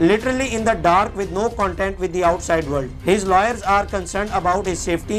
literally in the dark with no contact with the outside world. His lawyers are concerned about his safety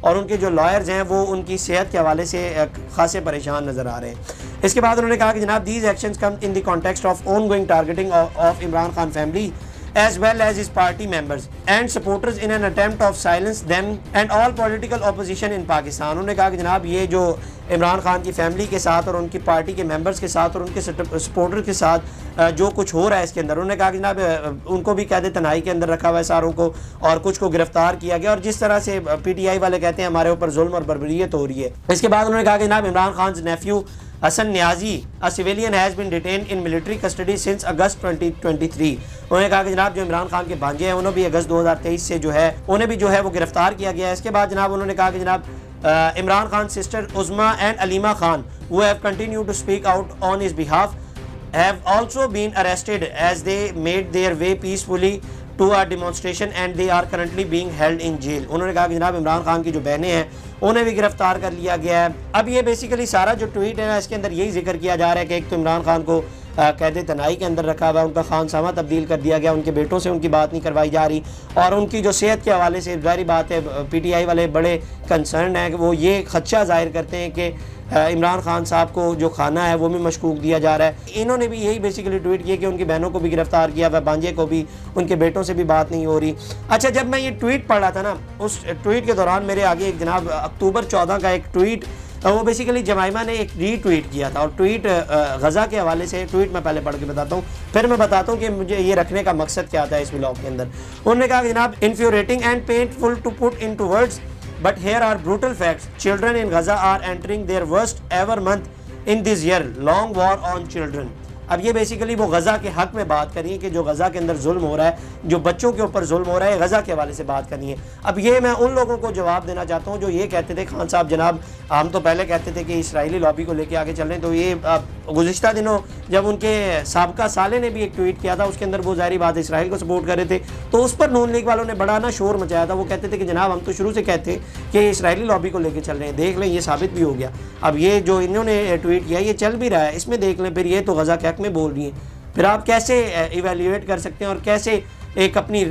اور ان کے جو lawyers ہیں وہ ان کی صحت کے حوالے سے خاصے پریشان نظر آ رہے ہیں۔ اس کے بعد انہوں نے کہا کہ جناب these actions come in the context of on going targeting of Imran Khan family as well as his party members and supporters in an attempt of silence them and all political opposition in Pakistan۔ انہوں نے کہا کہ جناب یہ جو عمران خان کی family کے ساتھ اور ان کی پارٹی کے ممبرز کے ساتھ اور ان کے سپورٹر کے ساتھ جو کچھ ہو رہا ہے اس کے اندر، انہوں نے کہا کہ جناب ان کو بھی قید تنہائی کے اندر رکھا ہوا ہے ساروں کو، اور کچھ کو گرفتار کیا گیا، اور جس طرح سے پی ٹی آئی والے کہتے ہیں ہمارے اوپر ظلم اور بربریت ہو رہی ہے۔ اس کے بعد انہوں نے کہا کہ جناب Imran خان's nephew Hasan Niazi a civilian has been detained in military custody since August 2023۔ انہوں نے کہا کہ جناب جو عمران خان کے بھانجے ہیں انہوں بھی اگست 2023 سے جو ہے انہیں بھی جو ہے وہ گرفتار کیا گیا ہے۔ اس کے بعد جناب انہوں نے کہا کہ جناب Imran Khan sister Uzma and Aleema Khan who have continued to speak out on his behalf have also been arrested as they made their way peacefully to a demonstration and they are currently being held in jail۔ انہوں نے کہا کہ جناب عمران خان کی جو بہنیں ہیں انہیں بھی گرفتار کر لیا گیا ہے۔ اب یہ بیسیکلی سارا جو ٹویٹ ہے نا اس کے اندر یہی ذکر کیا جا رہا ہے کہ ایک تو عمران خان کو قید تنہائی کے اندر رکھا ہوا ہے، ان کا خانسامہ تبدیل کر دیا گیا، ان کے بیٹوں سے ان کی بات نہیں کروائی جا رہی، اور ان کی جو صحت کے حوالے سے ظاہری بات ہے پی ٹی آئی والے بڑے کنسرن ہیں کہ وہ یہ خدشہ ظاہر کرتے ہیں کہ عمران خان صاحب کو جو کھانا ہے وہ بھی مشکوک دیا جا رہا ہے۔ انہوں نے بھی یہی بیسیکلی ٹویٹ کیا کہ ان کی بہنوں کو بھی گرفتار کیا ہوا، بانجے کو بھی، ان کے بیٹوں سے بھی بات نہیں ہو رہی۔ اچھا جب میں یہ ٹویٹ پڑھ رہا تھا نا اس ٹویٹ کے دوران میرے آگے ایک جناب اکتوبر 14 کا ایک ٹویٹ، وہ بیسیکلی جمائمہ نے ایک ری ٹویٹ کیا تھا، اور ٹویٹ غزہ کے حوالے سے ٹویٹ میں پہلے پڑھ کے بتاتا ہوں، پھر میں بتاتا ہوں کہ مجھے یہ رکھنے کا مقصد کیا تھا اس ولاگ کے اندر۔ انہوں نے کہا کہ جناب infuriating and painful to put into words but here are brutal facts children in Gaza are entering their worst ever month in this year long war on children۔ اب یہ بیسیکلی وہ غزہ کے حق میں بات کری ہے کہ جو غزہ کے اندر ظلم ہو رہا ہے، جو بچوں کے اوپر ظلم ہو رہا ہے، غزہ کے حوالے سے بات کرنی ہے۔ اب یہ میں ان لوگوں کو جواب دینا چاہتا ہوں جو یہ کہتے تھے خان صاحب جناب ہم تو پہلے کہتے تھے کہ اسرائیلی لابی کو لے کے آگے چل رہے ہیں، تو یہ گزشتہ دنوں جب ان کے سابقہ سالے نے بھی ایک ٹویٹ کیا تھا اس کے اندر وہ ظاہری بات اسرائیل کو سپورٹ کر رہے تھے، تو اس پر نون لیگ والوں نے بڑا نا شور مچایا تھا۔ وہ کہتے تھے کہ جناب ہم تو شروع سے کہتے کہ اسرائیلی لابی کو لے کے چل رہے ہیں، دیکھ لیں یہ ثابت بھی ہو گیا۔ اب یہ جو انہوں نے ٹویٹ کیا یہ چل بھی رہا ہے، اس میں دیکھ لیں پھر یہ تو غزہ کے حق میں بول رہی ہیں، پھر آپ کیسے ایویلیویٹ کر سکتے ہیں اور کیسے ایک اپنی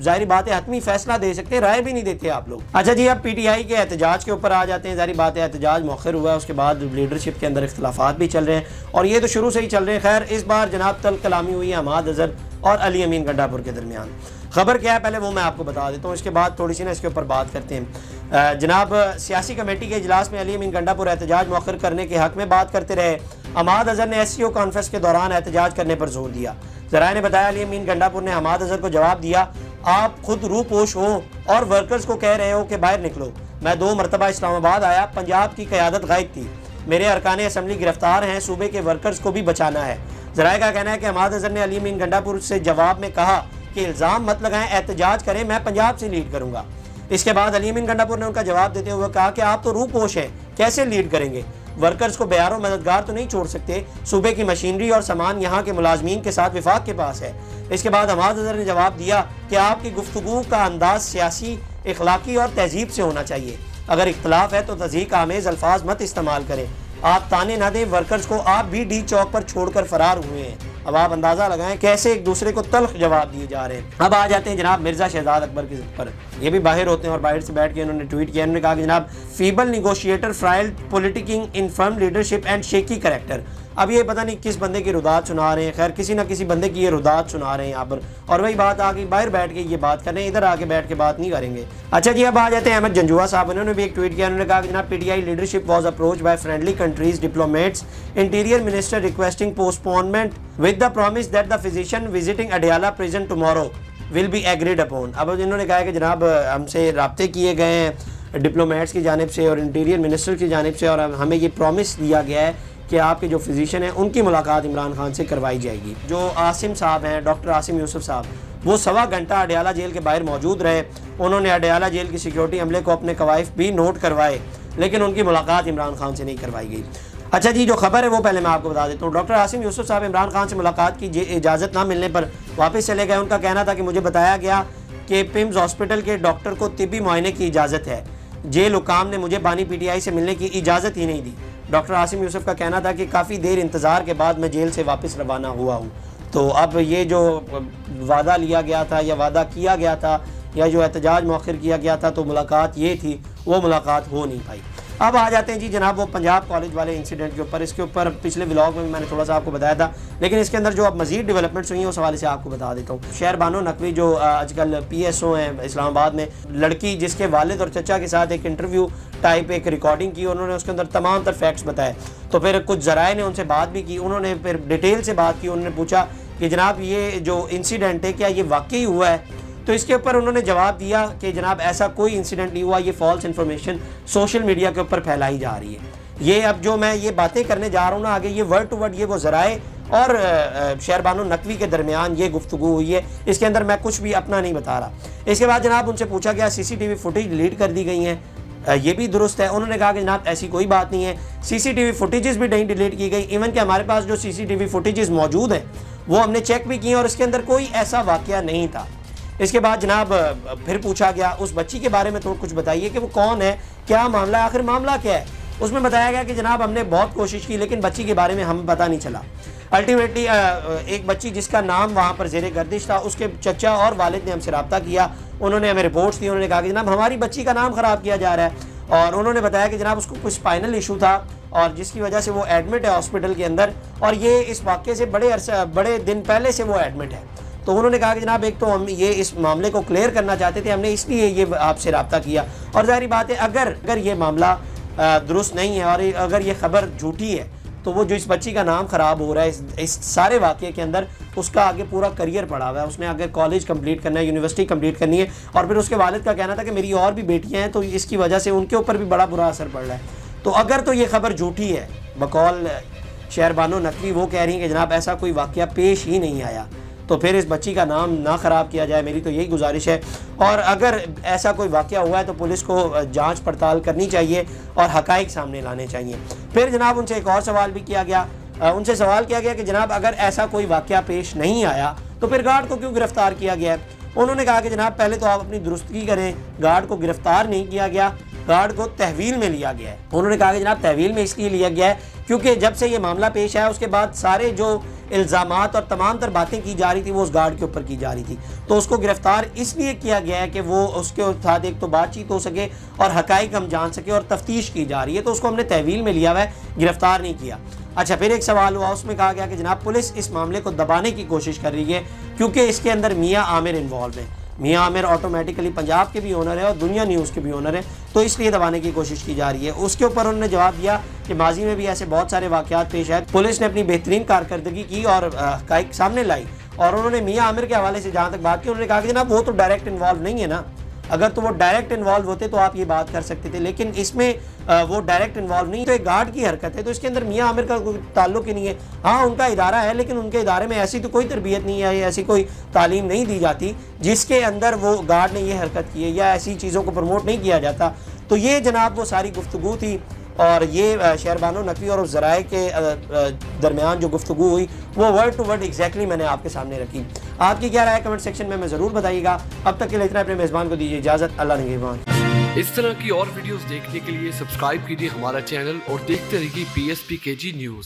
ظاہری بات ہے حتمی فیصلہ دے سکتے ہیں، رائے بھی نہیں دیتے آپ لوگ۔ اچھا جی اب پی ٹی آئی کے احتجاج کے اوپر آ جاتے ہیں۔ ظاہری بات ہے احتجاج مؤخر ہوا ہے، اس کے بعد لیڈرشپ کے اندر اختلافات بھی چل رہے ہیں، اور یہ تو شروع سے ہی چل رہے ہیں۔ خیر اس بار جناب تلخ کلامی ہوئی ہے حماد اظہر اور علی امین گنڈا پور کے درمیان۔ خبر کیا ہے پہلے وہ میں آپ کو بتا دیتا ہوں، اس کے بعد تھوڑی سی نا اس کے اوپر بات کرتے ہیں۔ جناب سیاسی کمیٹی کے اجلاس میں علی امین گنڈا پور احتجاج مؤخر کرنے کے حق میں بات کرتے رہے۔ حماد اظہر نے ایس سی او کانفرنس کے دوران احتجاج کرنے پر زور دیا۔ ذرائع نے بتایا علی امین گنڈا پور نے حماد اظہر کو جواب دیا، آپ خود روح پوش ہو اور ورکرز کو کہہ رہے ہو کہ باہر نکلو۔ میں 2 مرتبہ اسلام آباد آیا، پنجاب کی قیادت غائب تھی، میرے ارکان اسمبلی گرفتار ہیں، صوبے کے ورکرز کو بھی بچانا ہے۔ ذرائع کا کہنا ہے کہ حماد اظہر نے علی امین گنڈا پور سے جواب میں کہا کہ الزام مت لگائیں، احتجاج کریں، میں پنجاب سے لیڈ کروں گا۔ اس کے بعد علی امین گنڈا پور نے ان کا جواب دیتے ہوئے کہا کہ آپ تو روح پوش ہیں، کیسے لیڈ کریں گے؟ ورکرز کو بیار و مددگار تو نہیں چھوڑ سکتے، صوبے کی مشینری اور سامان یہاں کے ملازمین کے ساتھ وفاق کے پاس ہے۔ اس کے بعد حماد اظہر نے جواب دیا کہ آپ کی گفتگو کا انداز سیاسی، اخلاقی اور تہذیب سے ہونا چاہیے، اگر اختلاف ہے تو تضحیک آمیز الفاظ مت استعمال کریں، آپ تانے نہ دیں، ورکرز کو آپ بھی ڈی چوک پر چھوڑ کر فرار ہوئے ہیں۔ اب آپ اندازہ لگائیں کیسے ایک دوسرے کو تلخ جواب دیے جا رہے ہیں۔ اب آ جاتے ہیں جناب مرزا شہزاد اکبر کے پر، یہ بھی باہر ہوتے ہیں اور باہر سے بیٹھ کے انہوں نے ٹویٹ کیا۔ انہوں نے کہا کہ جناب feeble negotiator frail politicking infirm leadership and shaky character. اب یہ پتہ نہیں کس بندے کی ردات سنا رہے ہیں، خیر کسی نہ کسی بندے کی یہ ردات سنا رہے ہیں یہاں پر، اور وہی بات آ گئی باہر بیٹھ کے یہ بات کر رہے ہیں، ادھر آ کے بیٹھ کے بات نہیں کریں گے۔ اچھا جی اب آ جاتے ہیں احمد جنجوعہ صاحب، انہوں نے بھی ایک ٹویٹ کیا۔ انہوں نے کہا کہ جناب P T I leadership was approach by friendly countries diplomats interior minister requesting postponement with the promise that the physician visiting Adiala prison tomorrow will be agreed upon. اب انہوں نے کہا کہ جناب ہم سے رابطے کیے گئے ہیں ڈپلومیٹس کی جانب سے اور انٹیریئر منسٹر کی جانب سے، اور ہمیں یہ پرومس دیا گیا ہے کہ آپ کے جو فزیشین ہیں ان کی ملاقات عمران خان سے کروائی جائے گی۔ جو عاصم صاحب ہیں، ڈاکٹر عاصم یوسف صاحب، وہ 1.25 گھنٹہ اڈیالہ جیل کے باہر موجود رہے، انہوں نے اڈیالہ جیل کی سیکیورٹی عملے کو اپنے قوائف بھی نوٹ کروائے، لیکن ان کی ملاقات عمران خان سے نہیں کروائی گئی۔ اچھا جی جو خبر ہے وہ پہلے میں آپ کو بتا دیتا ہوں۔ ڈاکٹر عاصم یوسف صاحب عمران خان سے ملاقات کی اجازت نہ ملنے پر واپس چلے گئے۔ ان کا کہنا تھا کہ مجھے بتایا گیا کہ پمز ہاسپٹل کے ڈاکٹر کو طبی معائنے کی اجازت ہے، جیل حکام نے مجھے بانی پی ٹی آئی سے ملنے کی اجازت ہی نہیں دی۔ ڈاکٹر عاصم یوسف کا کہنا تھا کہ کافی دیر انتظار کے بعد میں جیل سے واپس روانہ ہوا ہوں۔ تو اب یہ جو وعدہ لیا گیا تھا یا وعدہ کیا گیا تھا یا جو احتجاج مؤخر کیا گیا تھا تو ملاقات یہ تھی، وہ ملاقات ہو نہیں پائی۔ اب آ جاتے ہیں جی جناب وہ پنجاب کالج والے انسیڈنٹ کے اوپر۔ اس کے اوپر پچھلے ولاگ میں بھی میں نے تھوڑا سا آپ کو بتایا تھا، لیکن اس کے اندر جو اب مزید ڈیولپمنٹس ہوئی ہیں اس حوالے سے آپ کو بتا دیتا ہوں۔ شہر بانو نقوی جو آج کل پی ایس او ہیں اسلام آباد میں، لڑکی جس کے والد اور چچا کے ساتھ ایک انٹرویو ٹائپ ایک ریکارڈنگ کی، انہوں نے اس کے اندر تمام تر فیکٹس بتائے، تو پھر کچھ ذرائع نے ان سے بات بھی کی، انہوں نے پھر ڈیٹیل سے بات کی، انہوں نے پوچھا کہ جناب یہ جو انسیڈنٹ ہے کیا یہ واقعی ہوا ہے؟ تو اس کے اوپر انہوں نے جواب دیا کہ جناب ایسا کوئی انسیڈنٹ نہیں ہوا، یہ فالس انفارمیشن سوشل میڈیا کے اوپر پھیلائی جا رہی ہے۔ یہ اب جو میں یہ باتیں کرنے جا رہا ہوں نا آگے، یہ ورڈ ٹو ورڈ یہ وہ ذرائع اور شہر بانو نقوی کے درمیان یہ گفتگو ہوئی ہے، اس کے اندر میں کچھ بھی اپنا نہیں بتا رہا۔ اس کے بعد جناب ان سے پوچھا گیا C C T V footage delete کر دی گئی ہیں، یہ بھی درست ہے؟ انہوں نے کہا کہ جناب ایسی کوئی بات نہیں ہے، سی سی ٹی وی فوٹیجز بھی نہیں ڈیلیٹ کی گئی، ایون کہ ہمارے پاس جو سی سی ٹی وی فوٹیجز موجود ہیں وہ ہم نے چیک بھی کی ہیں اور اس کے اندر کوئی ایسا واقعہ نہیں تھا۔ اس کے بعد جناب پھر پوچھا گیا اس بچی کے بارے میں تو کچھ بتائیے کہ وہ کون ہے، کیا معاملہ ہے، آخر معاملہ کیا ہے؟ اس میں بتایا گیا کہ جناب ہم نے بہت کوشش کی لیکن بچی کے بارے میں ہمیں پتہ نہیں چلا۔ الٹیمیٹلی ایک بچی جس کا نام وہاں پر زیر گردش تھا، اس کے چچا اور والد نے ہم سے رابطہ کیا، انہوں نے ہمیں رپورٹس دی، انہوں نے کہا کہ جناب ہماری بچی کا نام خراب کیا جا رہا ہے، اور انہوں نے بتایا کہ جناب اس کو کوئی اسپائنل ایشو تھا اور جس کی وجہ سے وہ ایڈمٹ ہے ہاسپٹل کے اندر، اور یہ اس واقعے سے بڑے دن پہلے سے وہ ایڈمٹ ہے۔ تو انہوں نے کہا کہ جناب ایک تو ہم یہ اس معاملے کو کلیئر کرنا چاہتے تھے، ہم نے اس لیے یہ آپ سے رابطہ کیا، اور ظاہری بات ہے اگر یہ معاملہ درست نہیں ہے اور اگر یہ خبر جھوٹی ہے تو وہ جو اس بچی کا نام خراب ہو رہا ہے اس سارے واقعے کے اندر، اس کا آگے پورا کریئر پڑا ہوا ہے، اس نے آگے کالج کمپلیٹ کرنا ہے، یونیورسٹی کمپلیٹ کرنی ہے، اور پھر اس کے والد کا کہنا تھا کہ میری اور بھی بیٹیاں ہیں تو اس کی وجہ سے ان کے اوپر بھی بڑا برا اثر پڑ رہا ہے۔ تو اگر تو یہ خبر جھوٹی ہے بقول شہر بانو نقوی، وہ کہہ رہی ہیں کہ جناب ایسا کوئی واقعہ پیش ہی نہیں آیا، تو پھر اس بچی کا نام نہ خراب کیا جائے، میری تو یہی گزارش ہے۔ اور اگر ایسا کوئی واقعہ ہوا ہے تو پولیس کو جانچ پڑتال کرنی چاہیے اور حقائق سامنے لانے چاہیے۔ پھر جناب ان سے ایک اور سوال بھی کیا گیا، ان سے سوال کیا گیا کہ جناب اگر ایسا کوئی واقعہ پیش نہیں آیا تو پھر گارڈ کو کیوں گرفتار کیا گیا ہے؟ انہوں نے کہا کہ جناب پہلے تو آپ اپنی درستگی کریں، گارڈ کو گرفتار نہیں کیا گیا، گارڈ کو تحویل میں لیا گیا ہے۔ انہوں نے کہا کہ جناب تحویل میں اس لیے لیا گیا ہے کیونکہ جب سے یہ معاملہ پیش آیا اس کے بعد سارے جو الزامات اور تمام تر باتیں کی جا رہی تھی وہ اس گارڈ کے اوپر کی جا رہی تھی، تو اس کو گرفتار اس لیے کیا گیا ہے کہ وہ اس کے ساتھ ایک تو بات چیت ہو سکے اور حقائق ہم جان سکے، اور تفتیش کی جا رہی ہے تو اس کو ہم نے تحویل میں لیا ہوا ہے، گرفتار نہیں کیا۔ اچھا پھر ایک سوال ہوا، اس میں کہا گیا کہ جناب پولیس اس معاملے کو دبانے کی کوشش کر رہی ہے کیونکہ اس کے اندر میاں عامر انوالو ہے۔ میاں عامر آٹومیٹیکلی پنجاب کے بھی اونر ہے اور دنیا نیوز کے بھی اونر ہے، تو اس لیے دبانے کی کوشش کی جا رہی ہے۔ اس کے اوپر انہوں نے جواب دیا کہ ماضی میں بھی ایسے بہت سارے واقعات پیش آئے، پولیس نے اپنی بہترین کارکردگی کی اور حقائق سامنے لائی، اور انہوں نے میاں عامر کے حوالے سے جہاں تک بات کی انہوں نے کہا کہ جناب وہ تو ڈائریکٹ انوالو نہیں ہے نا، اگر تو وہ ڈائریکٹ انوالو ہوتے تو آپ یہ بات کر سکتے تھے، لیکن اس میں وہ ڈائریکٹ انوالو نہیں، تو ایک گارڈ کی حرکت ہے، تو اس کے اندر میاں عامر کا کوئی تعلق ہی نہیں ہے۔ ہاں ان کا ادارہ ہے لیکن ان کے ادارے میں ایسی تو کوئی تربیت نہیں ہے، ایسی کوئی تعلیم نہیں دی جاتی جس کے اندر وہ گارڈ نے یہ حرکت کی ہے، یا ایسی چیزوں کو پروموٹ نہیں کیا جاتا۔ تو یہ جناب وہ ساری گفتگو تھی، اور یہ شہر بانو نقوی اور ذرائع کے درمیان جو گفتگو ہوئی وہ ورڈ ٹو ورڈ ایگزیکٹلی میں نے آپ کے سامنے رکھی۔ آپ کی کیا رائے کمنٹ سیکشن میں ضرور بتائیے گا۔ اب تک کے لیے اتنا، اپنے میزبان کو دیجیے اجازت، اللہ نگہبان۔ اس طرح کی اور ویڈیوز دیکھنے کے لیے سبسکرائب کیجیے ہمارا چینل اور دیکھتے رہیے PSPKG نیوز۔